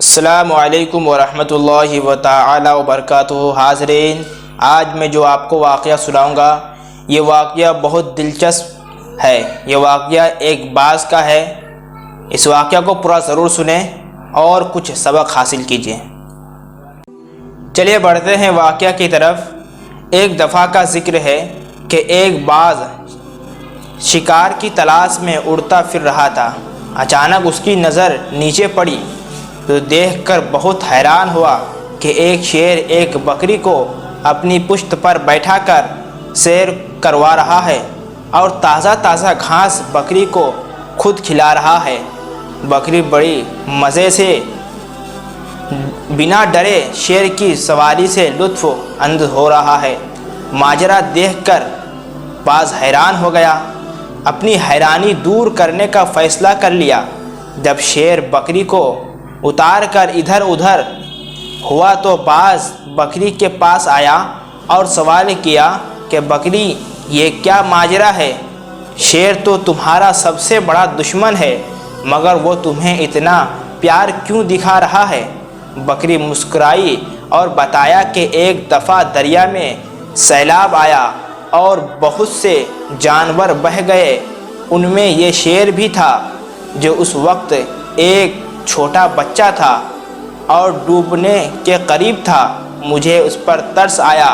السلام علیکم ورحمۃ اللہ تعالی وبرکاتہ۔ حاضرین، آج میں جو آپ کو واقعہ سناؤں گا یہ واقعہ بہت دلچسپ ہے۔ یہ واقعہ ایک باز کا ہے۔ اس واقعہ کو پورا ضرور سنیں اور کچھ سبق حاصل کیجیے۔ چلیے بڑھتے ہیں واقعہ کی طرف۔ ایک دفعہ کا ذکر ہے کہ ایک باز شکار کی تلاش میں اڑتا پھر رہا تھا۔ اچانک اس کی نظر نیچے پڑی تو دیکھ کر بہت حیران ہوا کہ ایک شیر ایک بکری کو اپنی پشت پر بیٹھا کر سیر کروا رہا ہے اور تازہ تازہ گھاس بکری کو خود کھلا رہا ہے۔ بکری بڑی مزے سے بنا ڈرے شیر کی سواری سے لطف اندوز ہو رہا ہے۔ ماجرا دیکھ کر باز حیران ہو گیا۔ اپنی حیرانی دور کرنے کا فیصلہ کر لیا۔ جب شیر بکری کو اتار کر ادھر ادھر ہوا تو باز بکری کے پاس آیا اور سوال کیا کہ بکری، یہ کیا ماجرا ہے؟ شیر تو تمہارا سب سے بڑا دشمن ہے، مگر وہ تمہیں اتنا پیار کیوں دکھا رہا ہے؟ بکری مسکرائی اور بتایا کہ ایک دفعہ دریا میں سیلاب آیا اور بہت سے جانور بہہ گئے۔ ان میں یہ شیر بھی تھا جو اس وقت ایک چھوٹا بچہ تھا اور ڈوبنے کے قریب تھا۔ مجھے اس پر ترس آیا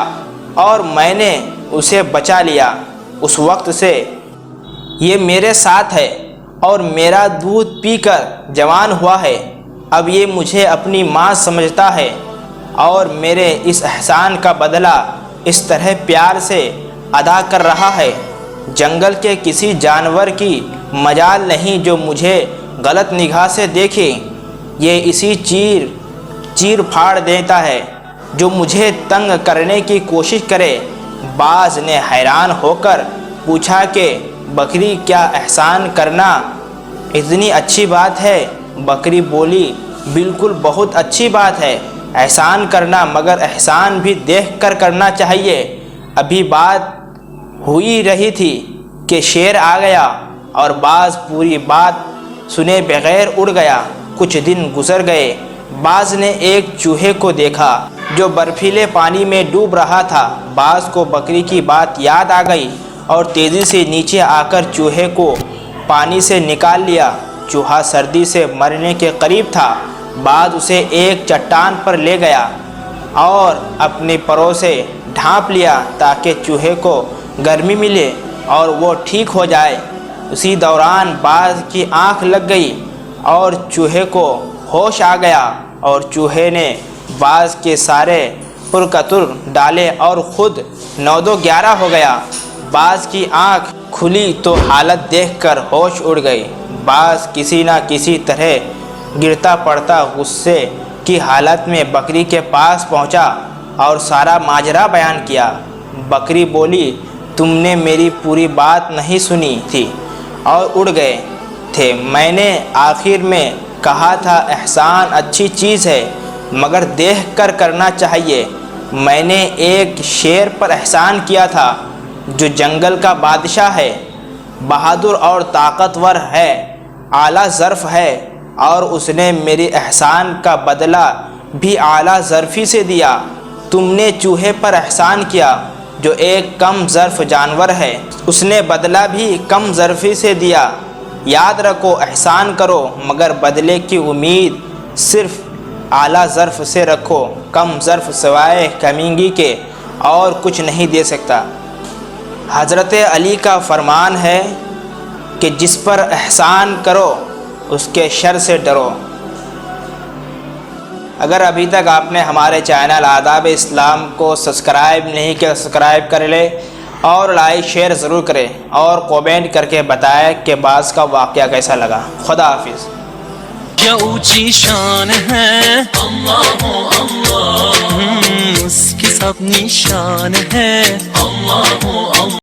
اور میں نے اسے بچا لیا۔ اس وقت سے یہ میرے ساتھ ہے اور میرا دودھ پی کر جوان ہوا ہے۔ اب یہ مجھے اپنی ماں سمجھتا ہے اور میرے اس احسان کا بدلہ اس طرح پیار سے ادا کر رہا ہے۔ جنگل کے کسی جانور کی مجال نہیں جو مجھے غلط نگاہ سے دیکھے۔ یہ اسی چیر پھاڑ دیتا ہے جو مجھے تنگ کرنے کی کوشش کرے۔ باز نے حیران ہو کر پوچھا کہ بکری، کیا احسان کرنا اتنی اچھی بات ہے؟ بکری بولی، بالکل بہت اچھی بات ہے احسان کرنا، مگر احسان بھی دیکھ کر کرنا چاہیے۔ ابھی بات ہوئی رہی تھی کہ شیر آ گیا اور باز پوری بات سنے بغیر اڑ گیا۔ کچھ دن گزر گئے۔ باز نے ایک چوہے کو دیکھا جو برفیلے پانی میں ڈوب رہا تھا۔ باز کو بکری کی بات یاد آ گئی اور تیزی سے نیچے آ کر چوہے کو پانی سے نکال لیا۔ چوہا سردی سے مرنے کے قریب تھا۔ باز اسے ایک چٹان پر لے گیا اور اپنے پروں سے ڈھانپ لیا تاکہ چوہے کو گرمی ملے اور وہ ٹھیک ہو جائے۔ اسی دوران باز کی آنکھ لگ گئی اور چوہے کو ہوش آ گیا اور چوہے نے باز کے سارے پرکتر ڈالے اور خود 9-11 ہو گیا۔ باز کی آنکھ کھلی تو حالت دیکھ کر ہوش اڑ گئی۔ باز کسی نہ کسی طرح گرتا پڑتا غصے کی حالت میں بکری کے پاس پہنچا اور سارا ماجرا بیان کیا۔ بکری بولی، تم نے میری پوری بات نہیں سنی تھی اور اڑ گئے تھے۔ میں نے آخر میں کہا تھا احسان اچھی چیز ہے مگر دیکھ کر کرنا چاہیے۔ میں نے ایک شیر پر احسان کیا تھا جو جنگل کا بادشاہ ہے، بہادر اور طاقتور ہے، اعلیٰ ظرف ہے، اور اس نے میرے احسان کا بدلہ بھی اعلیٰ ظرفی سے دیا۔ تم نے چوہے پر احسان کیا جو ایک کم ظرف جانور ہے، اس نے بدلہ بھی کم ظرفی سے دیا۔ یاد رکھو، احسان کرو مگر بدلے کی امید صرف اعلیٰ ظرف سے رکھو۔ کم ظرف سوائے کمینگی کے اور کچھ نہیں دے سکتا۔ حضرت علی کا فرمان ہے کہ جس پر احسان کرو اس کے شر سے ڈرو۔ اگر ابھی تک آپ نے ہمارے چینل آداب اسلام کو سبسکرائب نہیں کیا، سبسکرائب کر لے اور لائک شیئر ضرور کریں اور کومنٹ کر کے بتائیں کہ باز کا واقعہ کیسا لگا۔ خدا حافظ۔ کیا اونچی شان ہے اللہ اللہ، اس کی سب نشان ہے اللہ اللہ۔